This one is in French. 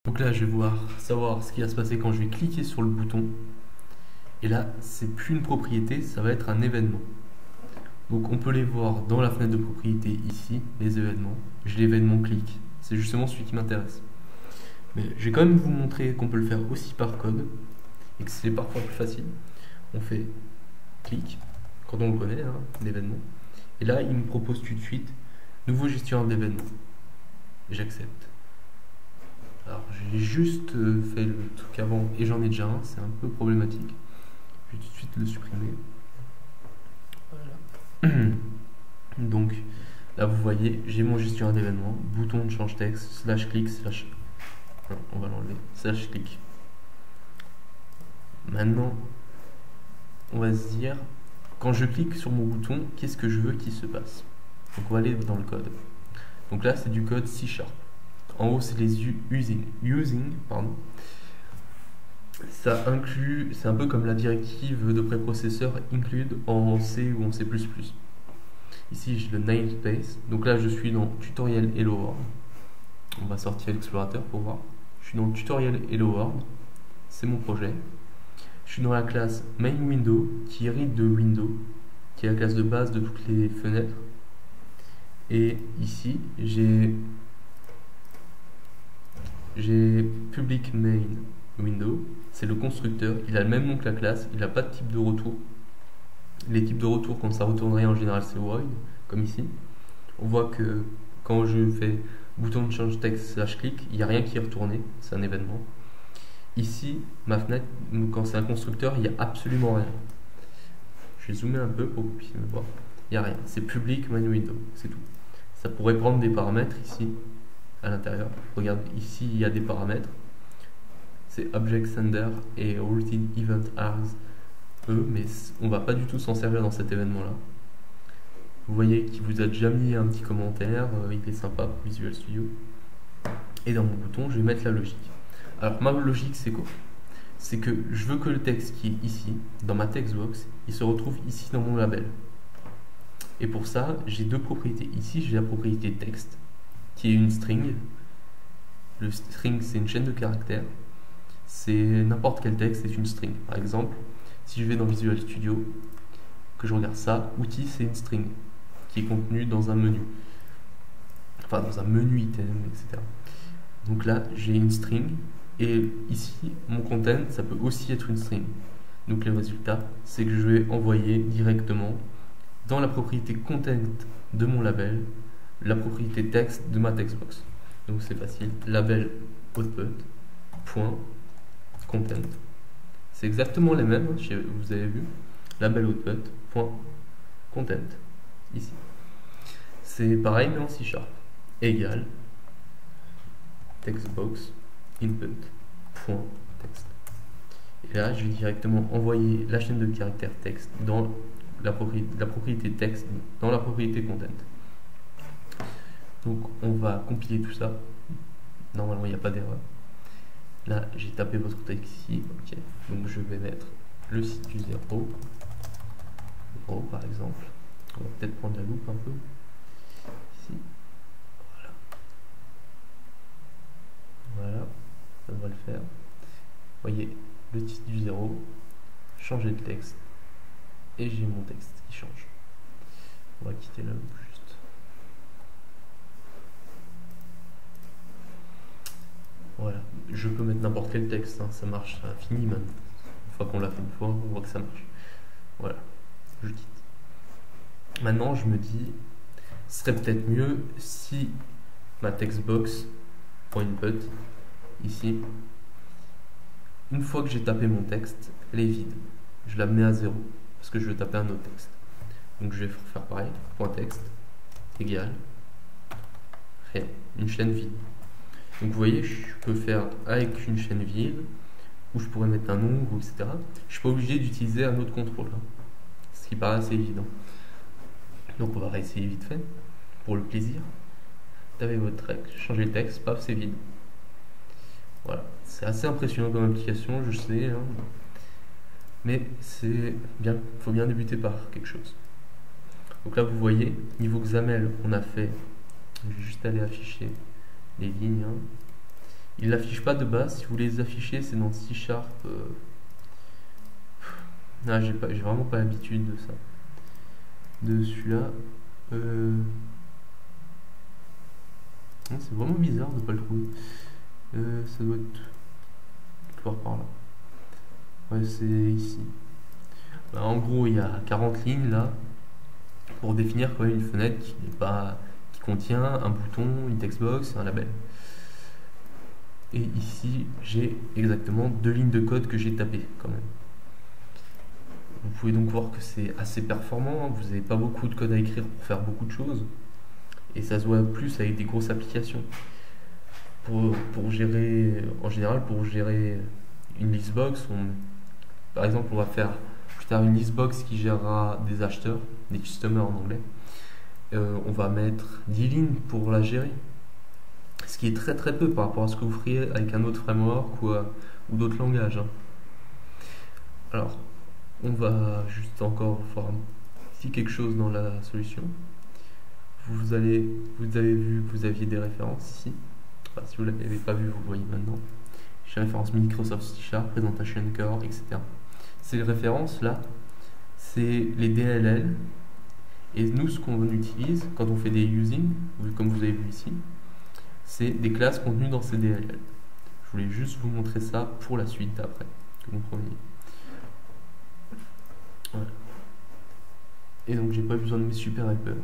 Donc là, je vais savoir ce qui va se passer quand je vais cliquer sur le bouton. Et là, c'est plus une propriété, ça va être un événement. Donc on peut les voir dans la fenêtre de propriété ici, les événements. J'ai l'événement clic, c'est justement celui qui m'intéresse. Mais je vais quand même vous montrer qu'on peut le faire aussi par code et que c'est parfois plus facile. On fait clic, quand on le connaît, hein, l'événement. Et là, il me propose tout de suite nouveau gestionnaire d'événements. J'accepte. Alors j'ai juste fait le truc avant et j'en ai déjà un, c'est un peu problématique. Je vais tout de suite le supprimer. Voilà. Donc là vous voyez, j'ai mon gestionnaire d'événements, bouton de change texte, slash clic, slash... Non, on va l'enlever, slash clic. Maintenant, on va se dire, quand je clique sur mon bouton, qu'est-ce que je veux qu'il se passe? Donc on va aller dans le code. Donc là c'est du code C#. En haut, c'est les using, pardon. Ça inclut, c'est un peu comme la directive de préprocesseur include en C ou en C++. Ici, j'ai le namespace. Donc là, je suis dans tutoriel Hello World. On va sortir l'explorateur pour voir. Je suis dans tutoriel Hello World. C'est mon projet. Je suis dans la classe main window qui hérite de window, qui est la classe de base de toutes les fenêtres. Et ici, j'ai public main window, c'est le constructeur, il a le même nom que la classe, il n'a pas de type de retour. Les types de retour, quand ça retourne rien en général, c'est void, comme ici. On voit que quand je fais bouton de change texte slash clic, il n'y a rien qui est retourné, c'est un événement. Ici, ma fenêtre, quand c'est un constructeur, il n'y a absolument rien. Je vais zoomer un peu pour que vous puissiez me voir. Il n'y a rien, c'est public main window, c'est tout. Ça pourrait prendre des paramètres ici, à l'intérieur. Regarde, ici il y a des paramètres. C'est object sender et routed event args mais on va pas du tout s'en servir dans cet événement là. Vous voyez qu'il vous a déjà mis un petit commentaire, il est sympa pour Visual Studio. Et dans mon bouton, je vais mettre la logique. Alors ma logique c'est quoi? C'est que je veux que le texte qui est ici, dans ma textbox, il se retrouve ici dans mon label. Et pour ça, j'ai deux propriétés. Ici, j'ai la propriété texte, qui est une string. Le string, c'est une chaîne de caractères. C'est n'importe quel texte, c'est une string. Par exemple, si je vais dans Visual Studio, que je regarde ça, outil, c'est une string qui est contenue dans un menu. Enfin, dans un menu item, etc. Donc là, j'ai une string. Et ici, mon content, ça peut aussi être une string. Donc le résultat, c'est que je vais envoyer directement dans la propriété content de mon label, la propriété texte de ma textbox. Donc c'est facile, label output point content. C'est exactement les mêmes, vous avez vu, label output point content ici. C'est pareil mais en C# égale textbox input point text. Et là je vais directement envoyer la chaîne de caractères texte dans la propriété texte dans la propriété content. Donc on va compiler tout ça. Normalement il n'y a pas d'erreur. Là j'ai tapé votre texte ici. Ok. Donc je vais mettre le site du 0 par exemple. On va peut-être prendre la loupe un peu. Ici. Voilà. Voilà. Ça devrait le faire. Vous voyez le titre du 0. Changer de texte. Et j'ai mon texte qui change. On va quitter la loupe juste. Voilà, je peux mettre n'importe quel texte, hein. Ça marche à l'infini même. Une fois qu'on l'a fait une fois, on voit que ça marche. Voilà, je quitte. Maintenant, je me dis, ce serait peut-être mieux si ma textbox.input, ici, une fois que j'ai tapé mon texte, elle est vide. Je la mets à 0, parce que je vais taper un autre texte. Donc je vais faire pareil, point texte, égal, rien, une chaîne vide. Donc vous voyez, je peux faire avec une chaîne vide, ou je pourrais mettre un nombre, etc. Je ne suis pas obligé d'utiliser un autre contrôle, hein, ce qui paraît assez évident. Donc on va réessayer vite fait, pour le plaisir. Tapez votre texte, changez le texte, paf, c'est vide. Voilà, c'est assez impressionnant comme application, je sais, hein, mais c'est bien, il faut bien débuter par quelque chose. Donc là vous voyez, niveau XAML, on a fait, je vais juste aller afficher les lignes, hein. Il l'affiche pas de base. Si vous voulez les afficher, c'est dans C#. Ah, j'ai vraiment pas l'habitude de ça. De celui-là. C'est vraiment bizarre de pas le trouver. Ça doit être quelque part par là. Ouais, c'est ici. Bah, en gros, il y a 40 lignes là pour définir quand même une fenêtre qui contient un bouton, une textbox et un label. Et ici, j'ai exactement 2 lignes de code que j'ai tapées quand même. Vous pouvez donc voir que c'est assez performant, hein. Vous n'avez pas beaucoup de code à écrire pour faire beaucoup de choses. Et ça se voit plus avec des grosses applications. Pour gérer, en général, pour gérer une listbox, par exemple, on va faire plus tard une listbox qui gérera des acheteurs, des customers en anglais. On va mettre 10 lignes pour la gérer. Ce qui est très très peu par rapport à ce que vous feriez avec un autre framework ou d'autres langages, hein. Alors, on va juste encore voir ici quelque chose dans la solution. Vous avez vu que vous aviez des références ici. Enfin, si vous ne l'avez pas vu, vous le voyez maintenant. J'ai référence Microsoft C#, Presentation Core, etc. Ces références là, c'est les DLL. Et nous, ce qu'on utilise quand on fait des using, comme vous avez vu ici, c'est des classes contenues dans ces DLL. Je voulais juste vous montrer ça pour la suite après, que vous compreniez. Voilà. Et donc j'ai pas besoin de mes super helpers.